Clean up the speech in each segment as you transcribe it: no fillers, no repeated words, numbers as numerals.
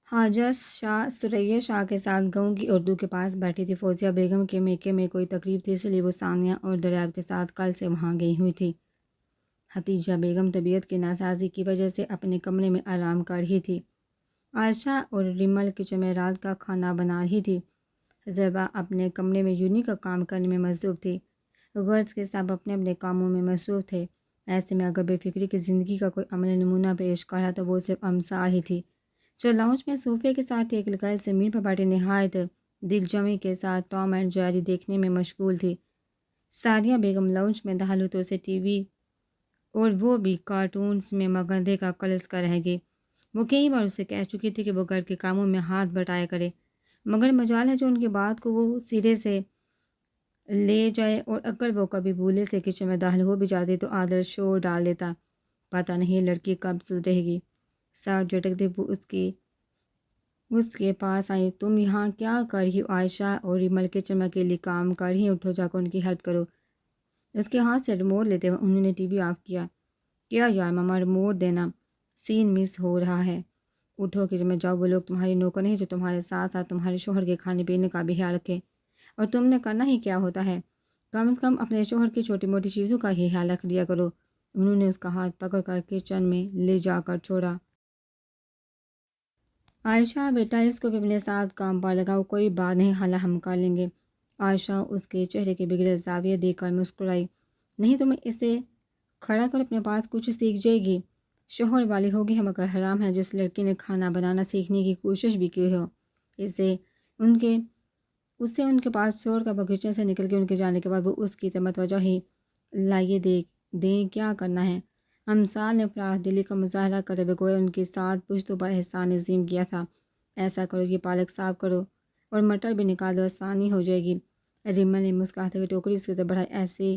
حاجہ شاہ سریا شاہ کے ساتھ گاؤں کی اردو کے پاس بیٹھی تھی۔ فوزیہ بیگم کے میکے میں کوئی تقریب تھی، اس لیے وہ ثانیہ اور دریاب کے ساتھ کل سے وہاں گئی ہوئی تھی۔ حتیجہ بیگم طبیعت کی ناسازی کی وجہ سے اپنے کمرے میں آرام کر رہی تھی۔ عائشہ اور ریمل کچن میں رات کا کھانا بنا رہی تھی۔ زیبا اپنے کمرے میں یونی کا کام کرنے میں مصروف تھی۔ غرض کے سب اپنے اپنے کاموں میں مصروف تھے۔ ایسے میں اگر بے فکری کی زندگی کا کوئی عملی نمونہ پیش کر رہا تو وہ صرف امثال ہی تھی، جو لاؤنج میں صوفے کے ساتھ ٹیک لگائے زمین پر بیٹھے نہایت دل جمی کے ساتھ ٹام اینڈ جیری دیکھنے میں مشغول تھی۔ ساریہ بیگم لاؤنج میں دہلوتوں سے ٹی وی اور وہ بھی کارٹونز میں مگندھے کا کلس کر رہ گئی۔ وہ کئی بار اسے کہہ چکی تھی کہ وہ گھر کے کاموں میں ہاتھ بٹایا کرے، مگر مجال ہے جو ان کی بات کو وہ سرے سے لے جائے، اور اگر وہ کبھی بھولے سے کچن میں داخل ہو بھی جاتی تو عادل شور ڈال دیتا۔ پتہ نہیں لڑکی کب سدھرے گی۔ سر جھٹکتے وہ اس کے پاس آئی۔ تم یہاں کیا کر رہی ہو؟ عائشہ اور ریمل کچن میں اکیلی کام کر رہی ہیں، اٹھو جا کر ان کی ہیلپ کرو۔ اس کے ہاتھ سے ریموٹ لیتے ہوئے انہوں نے ٹی وی آف کیا۔ کیا یار ماما، ریموٹ دینا، سین مس ہو رہا ہے۔ اٹھو کچن میں جاؤ، وہ لوگ تمہاری نوکر نہیں جو تمہارے ساتھ ساتھ تمہارے شوہر کے کھانے پینے کا بھی خیال رکھے، اور تم نے کرنا ہی کیا ہوتا ہے؟ کم از کم اپنے شوہر کی چھوٹی موٹی چیزوں کا ہی خیال رکھ لیا کرو۔ انہوں نے اس کا ہاتھ پکڑ کر کچن میں لے جا کر چھوڑا۔ عائشہ بیٹا، اس کو بھی اپنے ساتھ کام پر لگاؤ، کوئی بات نہیں خالہ، ہم کر لیں گے۔ عائشہ اس کے چہرے کے بگڑے زاویے دیکھ کر مسکرائی۔ نہیں تو میں اسے کھڑا کر اپنے پاس کچھ سیکھ جائے گی۔ شوہر والی ہوگی، مگر حرام ہے جس لڑکی نے کھانا بنانا سیکھنے کی کوشش بھی کی ہو، اسے ان کے پاس چھوڑ کر وہ کچن سے نکل کے ان کے جانے کے بعد وہ اس کی متوجہ ہی لائیے دیکھ دیں کیا کرنا ہے۔ امثال نے فراخ دلی کا مظاہرہ کرتے ہوئے گویا ان کے ساتھ پشتوں پر احسان عظیم کیا تھا۔ ایسا کرو، یہ پالک صاف کرو اور مٹر بھی نکال دو، آسانی ہو جائے گی۔ ریمل نے مسکراتے ہوئے ٹوکری اس کی طرف بڑھائی۔ ایسے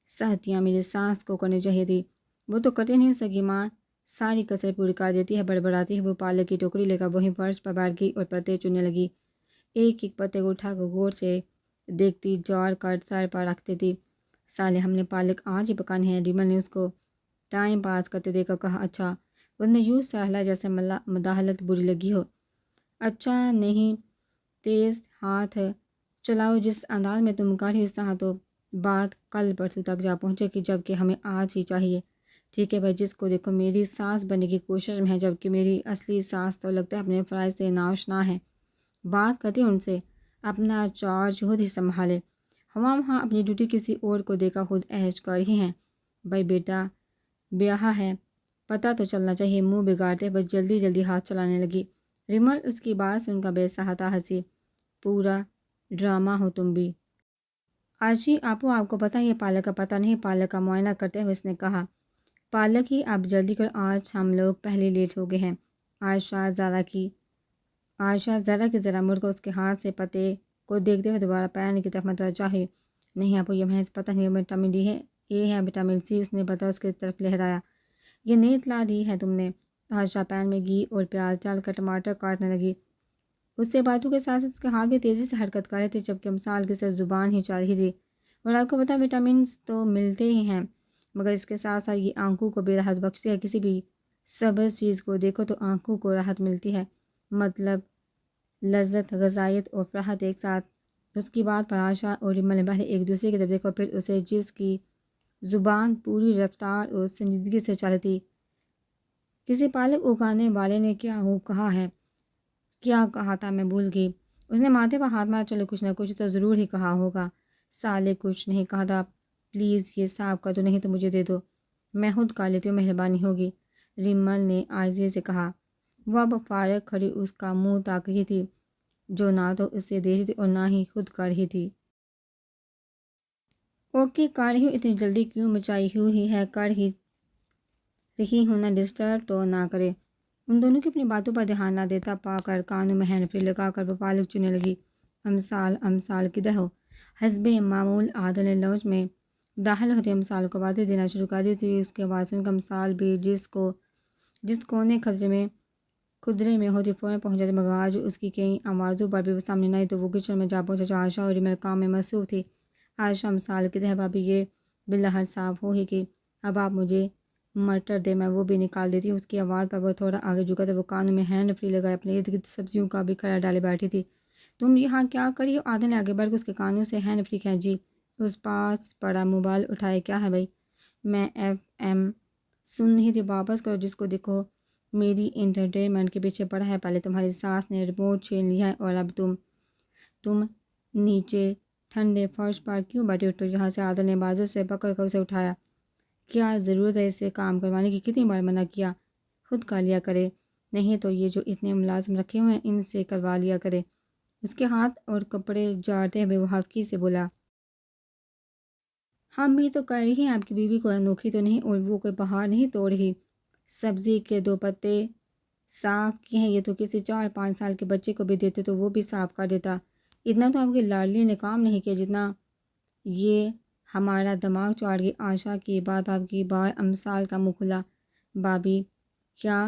سہتیاں میری سانس کو کرنی چاہیے تھی، وہ تو کرتی نہیں سکی ماں، ساری کسر پوری کر دیتی ہے۔ بڑبڑاتی ہے وہ پالک کی ٹوکری لے کر وہیں فرش پر بیٹھ گئی اور پتے چننے لگی۔ ایک ایک پتے کو اٹھا کر غور سے دیکھتی، جوڑ کر سر پر رکھتی تھی۔ سالے، ہم نے پالک آج ہی پکانی ہے، ریمل نے اس کو ٹائم پاس کرتے دیکھ کر کہا۔ اچھا، اس نے یوں سہلا جیسے مداخلت بری لگی ہو۔ اچھا نہیں، تیز ہاتھ چلاؤ، جس انداز میں تم کر رہی اس طرح تو بات کل پرسوں تک جا پہنچے گی، جبکہ ہمیں آج ہی چاہیے۔ ٹھیک ہے بھائی، جس کو دیکھو میری ساس بننے کی کوشش میں ہے، جبکہ میری اصلی ساس تو لگتا ہے اپنے فرائض سے ناآشنا ہے۔ بات کرتی ان سے، اپنا چارج خود ہی سنبھالے۔ ہم وہاں اپنی ڈیوٹی کسی اور کو دیکھا خود احج کر رہی ہیں۔ بھائی بیٹا بیاہا ہے، پتہ تو چلنا چاہیے۔ منہ بگاڑتے بس جلدی جلدی ہاتھ چلانے لگی۔ ریمل اس کی بات سن کر بے سہاتا ہنسی۔ پورا ڈرامہ ہو تم بھی۔ آجی آپ کو پتہ ہے یہ پالک کا پتہ نہیں؟ پالک کا معائنہ کرتے ہوئے اس نے کہا۔ پالک ہی آپ جلدی کر، آج ہم لوگ پہلے لیٹ ہو گئے ہیں۔ عائشہ ذرا کی ذرا مڑ کر اس کے ہاتھ سے پتے کو دیکھتے ہوئے دوبارہ پین کی طرف متوجہ ہوئی۔ نہیں آپ، یہ محض پتہ نہیں، وٹامن ڈی ہے، اے ہے، وٹامن سی، اس نے پتہ اس کی طرف لہرایا۔ یہ نئی اطلاع دی ہے تم نے؟ عائشہ پین میں گھی اور پیاز ڈال کر ٹماٹر کاٹنے لگی۔ اس سے باتوں کے ساتھ ساتھ اس کے ہاتھ بھی تیزی سے حرکت کر رہے تھے، جبکہ امثال کی صرف زبان ہی چل رہی تھی۔ اور آپ کو پتہ ہے وٹامنس تو ملتے ہی ہیں، مگر اس کے ساتھ ساتھ یہ آنکھوں کو بھی راحت بخشتی ہے۔ کسی بھی سبز چیز کو دیکھو تو آنکھوں کو راحت ملتی ہے، مطلب لذت، غذائیت اور فرحت ایک ساتھ۔ اس کی بات پر عائشہ اور ریمل نے پہلے ایک دوسرے کی طرف دیکھا، پھر اسے، جس کی زبان پوری رفتار اور سنجیدگی سے چلتی۔ کسی پالک اگانے والے نے کیا کہا تھا میں بھول گئی۔ اس نے ماتھے پر ہاتھ مارا۔ چلو کچھ نہ کچھ تو ضرور ہی کہا ہوگا۔ سالے کچھ نہیں کہا تھا، پلیز یہ صاف کر دو، نہیں تو مجھے دے دو، میں خود کر لیتی ہوں، مہربانی ہوگی، ریمل نے عاجزی سے کہا۔ وہ اب فارغ کھڑی اس کا منہ تاک رہی تھی، جو نہ تو اسے دے رہی تھی اور نہ ہی خود کر رہی تھی۔ اوکے کر رہی ہوں، اتنی جلدی کیوں مچائی ہوئی ہے؟ کر ہی رہی ہوں نا، ڈسٹرب تو نہ کرے۔ ان دونوں کی اپنی باتوں پر دھیان نہ دیتا پا کر کانوں میں ہینڈ فری لگا کر وہ پالک چننے لگی۔ امثال کدھر ہو؟ حسب معمول عادل نے لاؤنج میں داخل ہوتے امثال کو آوازیں دینا شروع کر دی تھی۔ اس کی آواز سن کر امثال بھی جس کونے خدرے میں ہوتی فوراً پہنچ جاتی، مگر آج اس کی کئی آوازوں پر بھی وہ سامنے نہ آئی تو وہ کچن میں جا پہنچا جہاں عائشہ اور ریمل کام میں مصروف تھی۔ عائشہ، امثال کدھر ہے؟ بھابھی یہ باللہ صاف ہو ہی کہ اب آپ مجھے مٹر دے، میں وہ بھی نکال دیتی ہوں۔ اس کی آواز پر وہ تھوڑا آگے جھکا تھا، وہ کانوں میں ہینڈ فری لگائے اپنے ارد گرد سبزیوں کا بھی کھڑا ڈالے بیٹھی تھی۔ تم یہاں کیا کری ہو؟ آدھا نے آگے بڑھ کے اس کے کانوں سے ہینڈ فری کھینچی۔ اس پاس پڑا موبائل اٹھائے، کیا ہے بھائی؟ میں ایف ایم سن رہی تھی، واپس کرو، جس کو دیکھو میری انٹرٹینمنٹ کے پیچھے پڑا ہے۔ پہلے تمہاری ساس نے ریموٹ چھین لیا ہے اور اب تم نیچے ٹھنڈے فرش پر کیوں بیٹھے؟ اٹھو یہاں سے، عادل نے بازو سے پکڑ کر اسے اٹھایا۔ کیا ضرورت ہے اسے کام کروانے کی؟ کتنی بار منع کیا، خود کر لیا کرے، نہیں تو یہ جو اتنے ملازم رکھے ہوئے ہیں ان سے کروا لیا کرے۔ اس کے ہاتھ اور کپڑے جاڑتے ہوئے وہ حقیقی سے بولا، ہم بھی تو کر رہی ہیں، آپ کی بیوی کو انوکھی تو نہیں اور وہ کوئی پہاڑ نہیں توڑ رہی۔ سبزی کے 2 پتے صاف کیے ہیں، یہ تو کسی 4-5 سال کے بچے کو بھی دیتے تو وہ بھی صاف کر دیتا۔ اتنا تو آپ کی لاڈلی نے کام نہیں کیا جتنا یہ ہمارا دماغ چاڑ گئی۔ آشا کی بات آپ کی بار امثال کا منہ کھلا۔ بھابی کیا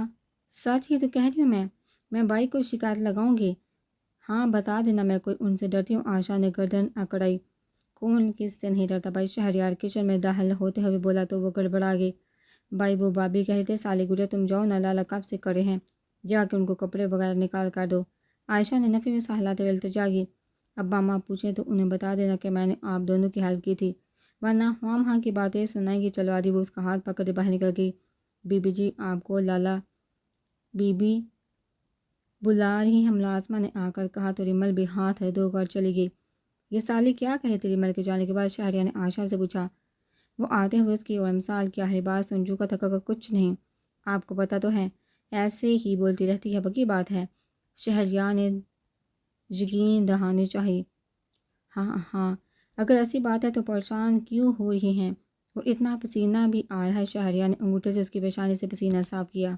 سچ ہی تو کہہ رہی ہوں میں بھائی کو شکایت لگاؤں گی۔ ہاں بتا دینا، میں کوئی ان سے ڈرتی ہوں؟ آشا نے گردن اکڑائی۔ کون کس سے نہیں ڈرتا بھائی؟ شہریار کچن میں داخل ہوتے ہوئے بولا تو وہ گڑبڑا گئی۔ بھائی وہ بھابی کہہ رہے تھے، سالی گڑیا تم جاؤ نا، لالا کب سے کڑے ہیں، جا کے ان کو کپڑے وغیرہ نکال کر دو۔ عائشہ نے نفی میں سہلاتے ہوئے التجا کی۔ ابا ماں پوچھیں تو انہیں بتا دینا کہ میں نے آپ دونوں کی ہیلپ کی تھی، ورنہ ہاں کی باتیں سنائیں گی۔ چلو آدھی وہ اس کا ہاتھ پکڑ کے باہر نکل گئی۔ بی بی جی آپ کو لالا بی بی بلا رہی ہیں، ملازمہ نے آ کر کہا تو ریمل بھی ہاتھ دھو کر چلی گئی۔ یہ سالی کیا کہے تھی؟ ریمل کے جانے کے بعد شہریار نے عائشہ سے پوچھا۔ وہ آتے ہوئے اس کی اور امثال کی آخری بات سن چکا تھا کہ کچھ نہیں، آپ کو پتہ تو ہے ایسے ہی بولتی رہتی ہے، پکی بات ہے۔ شہریار نے یقین دہانی چاہی۔ ہاں اگر ایسی بات ہے تو پریشان کیوں ہو رہی ہیں؟ اور اتنا پسینہ بھی آ رہا ہے۔ شہریار نے انگوٹھے سے اس کی پیشانی سے پسینہ صاف کیا۔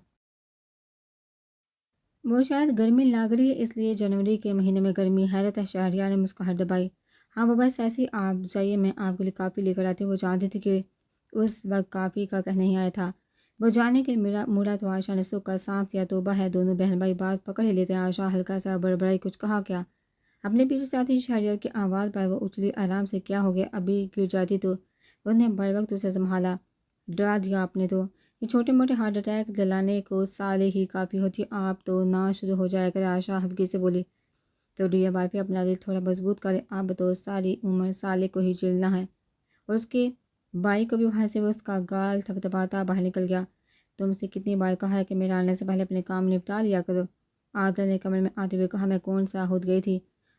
وہ شاید گرمی لگ رہی ہے، اس لیے جنوری کے مہینے میں گرمی حیرت ہے۔ شہریار نے مسکراہٹ دبائی۔ ہاں وہ بس ایسے ہی، آپ جائیے، میں آپ کے لیے کافی لے کر آتی ہوں۔ وہ جانتی تھی کہ اس وقت کافی کا کہنا ہی آیا تھا۔ وہ جانے کے مڑا تو عائشہ نے سکھ کا سانس لیا۔ توبہ ہے، دونوں بہن بھائی بات پکڑ ہی لیتے ہیں۔ عائشہ ہلکا سا بڑبڑائی، کچھ کہا کیا؟ اپنے پیچھے سے آتی شہریار کی آواز پر وہ اچھلی آرام سے، کیا ہو گیا؟ ابھی گر جاتی تو؟ اس نے بر وقت اسے سنبھالا۔ ڈرا دیا آپ نے تو، یہ چھوٹے موٹے ہارٹ اٹیک دلانے کو سالے ہی کافی ہوتی، آپ تو نہ شروع ہو جایا کرے۔ عائشہ ہلکی سے بولی۔ تو ڈیئر وائفی اپنا دل تھوڑا مضبوط کرے، آپ تو ساری عمر سالے کو ہی جلنا ہے۔ اور اس کے بھائی کو بھی وہاں سے وہ اس کا گال تھپتھپاتا باہر نکل گیا۔ تم سے کتنی بار کہا ہے کہ میرے آنے سے پہلے اپنے کام نپٹا لیا کرو؟ عادل نے کمرے میں آتے ہوئے کہا۔ میں کون سا خود گئی تھی؟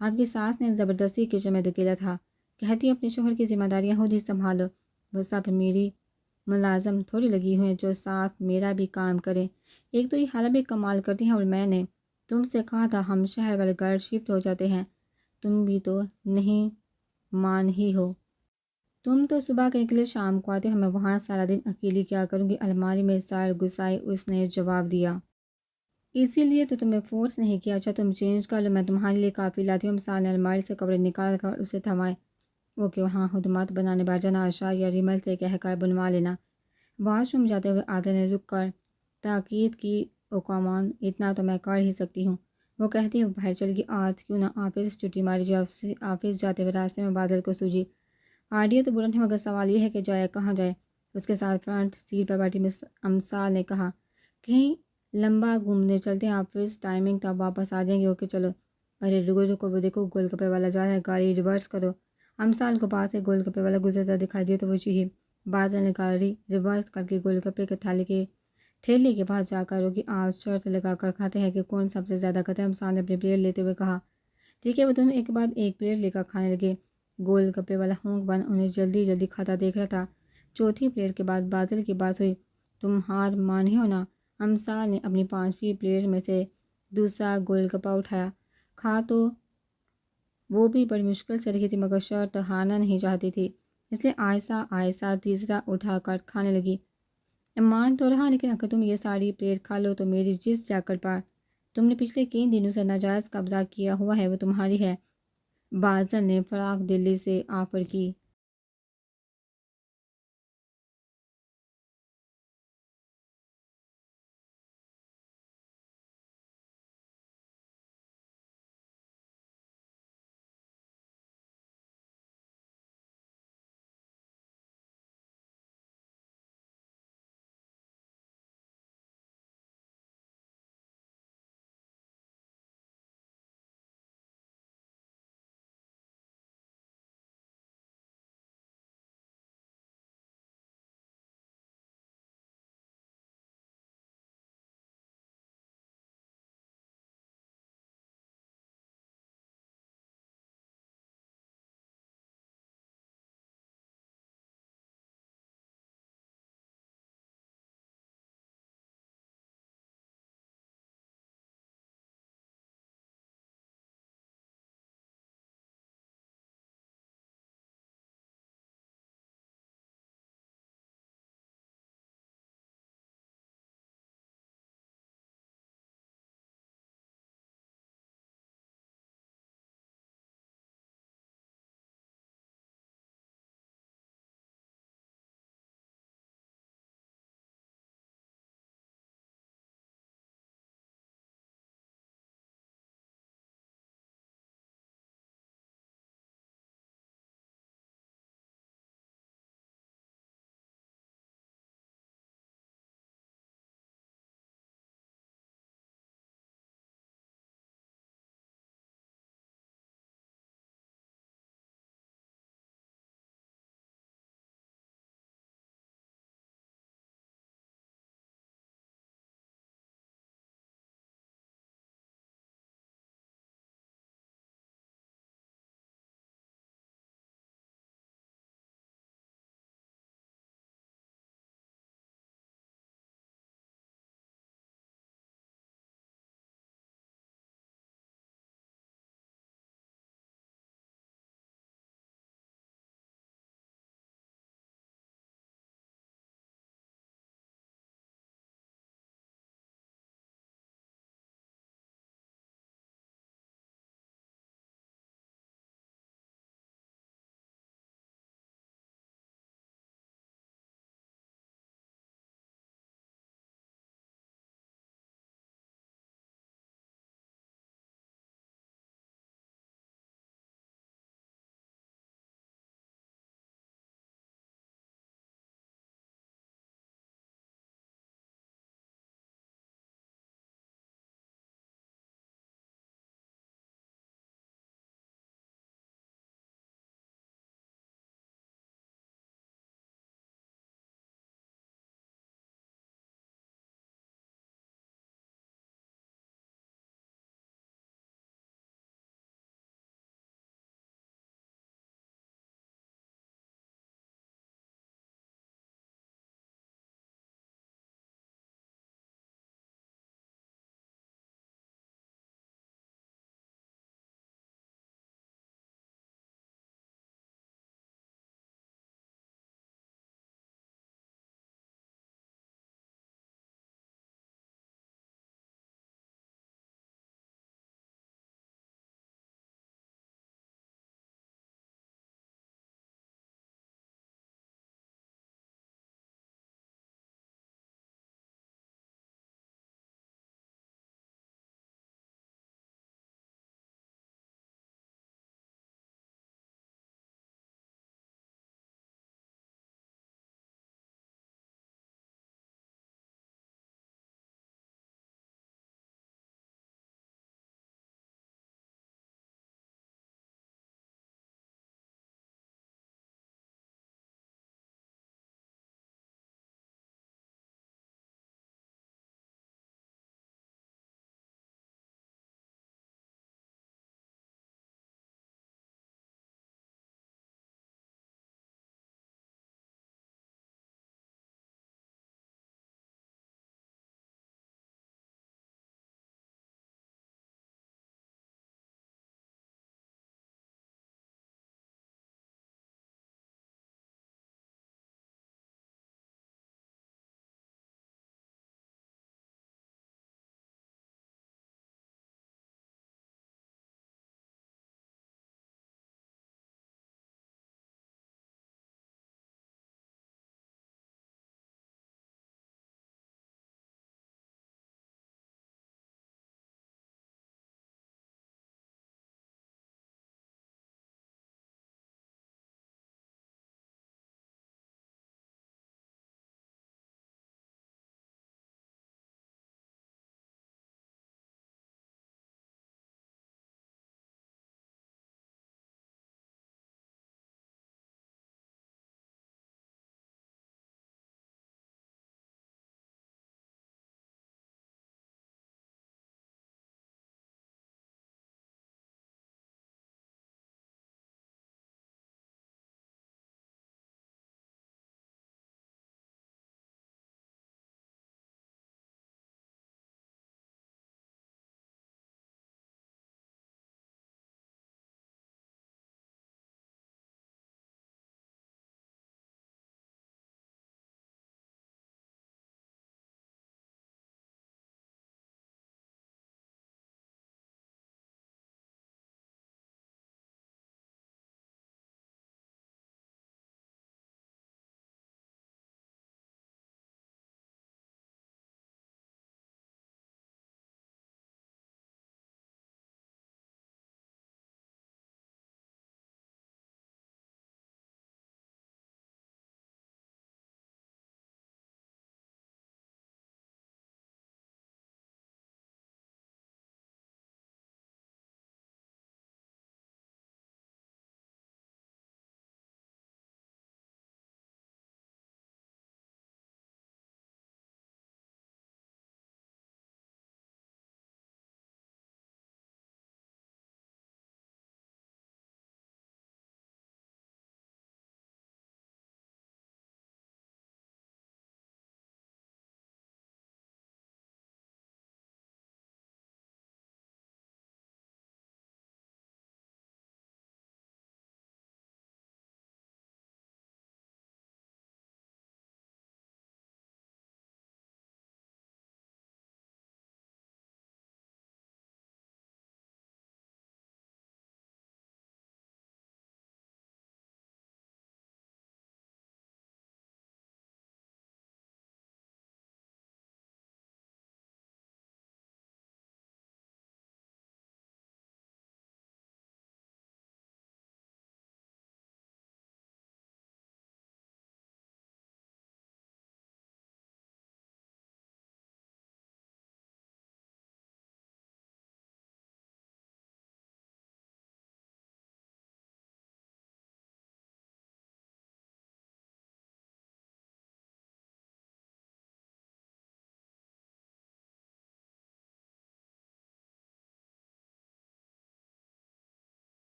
آپ کی ساس نے زبردستی کچن میں دھکیلا تھا، کہتی اپنے شوہر کی ذمہ داریاں خود ہی سنبھالو۔ وہ سب میری ملازم تھوڑی لگی ہوئی ہیں جو ساتھ میرا بھی کام کرے، ایک تو یہ حالہ بھی کمال کرتی ہیں، اور میں نے تم سے کہا تھا ہم شہر والے گھر شفٹ ہو جاتے ہیں، تم بھی تو نہیں مان ہی ہو۔ تم تو صبح کے نکلے شام کو آتے ہو، میں وہاں سارا دن اکیلی کیا کروں گی؟ الماری میں سر گھسائی اس نے جواب دیا۔ اسی لیے تو تمہیں فورس نہیں کیا۔ اچھا تم چینج کر لو، میں تمہارے لیے کافی لاتی ہوں۔ مثال نے الماری سے کپڑے نکال کر اسے تھمائے۔ وہ کہ وہاں خدمات بنانے بیٹھ جانا، عائشہ یا ریمل سے کہہ کر بنوا لینا۔ واش روم جاتے ہوئے عادل نے رک کر تاکید کی، اوکامان اتنا تو میں کر ہی سکتی ہوں۔ وہ کہتی وہ باہر چل گئی۔ آج کیوں نہ آفس چھٹی ماری جائے؟ آفس جاتے ہوئے راستے میں بادل کو سوجی آئیڈیا تو برا نہیں، مگر سوال یہ ہے کہ جائے کہاں جائے؟ اس کے ساتھ فرنٹ سیٹ پر بیٹھی مس امثال نے کہا، کہیں لمبا گھومنے چلتے ہیں، آفس ٹائمنگ تب واپس آ جائیں گے۔ اوکے چلو۔ ارے رکو وہ دیکھو گول گپے والا جا رہا ہے، گاڑی ریورس کرو۔ امثال کو پاس سے گول گپے والا گزرتا دکھائی دیا تو وہ چیخی۔ بادل نے گاڑی ریورس کر کے گول گپے کے تھالے کے ٹھیلے کے پاس جا کر روکی۔ آج شرط لگا کر کھاتے ہیں کہ کون سب سے زیادہ کھاتا ہے۔ امثال نے اپنی پلیٹ لیتے ہوئے کہا۔ ٹھیک ہے۔ وہ دونوں ایک کے بعد ایک پلیٹ لے کر کھانے لگے۔ گول گپے والا ہونک بن انہیں جلدی کھاتا دیکھ رہا تھا۔ چوتھی پلیٹ کے بعد بادل کی بات ہوئی، تم ہار مانی ہو نا؟ امثال نے اپنی 5ویں پلیٹ میں سے دوسرا گول گپا اٹھایا۔ کھا تو وہ بھی بڑی مشکل سے رہی تھی، مگر شرط ہارنا نہیں چاہتی تھی، اس لیے آہستہ تیسرا اٹھا کر کھانے لگی۔ مان تو رہا، لیکن اگر تم یہ ساری پلیٹ کھا لو تو میری جس جیکٹ پر تم نے پچھلے 3 دنوں سے ناجائز قبضہ کیا ہوا ہے وہ تمہاری ہے۔ بادل نے فراخ دلی سے آفر کی۔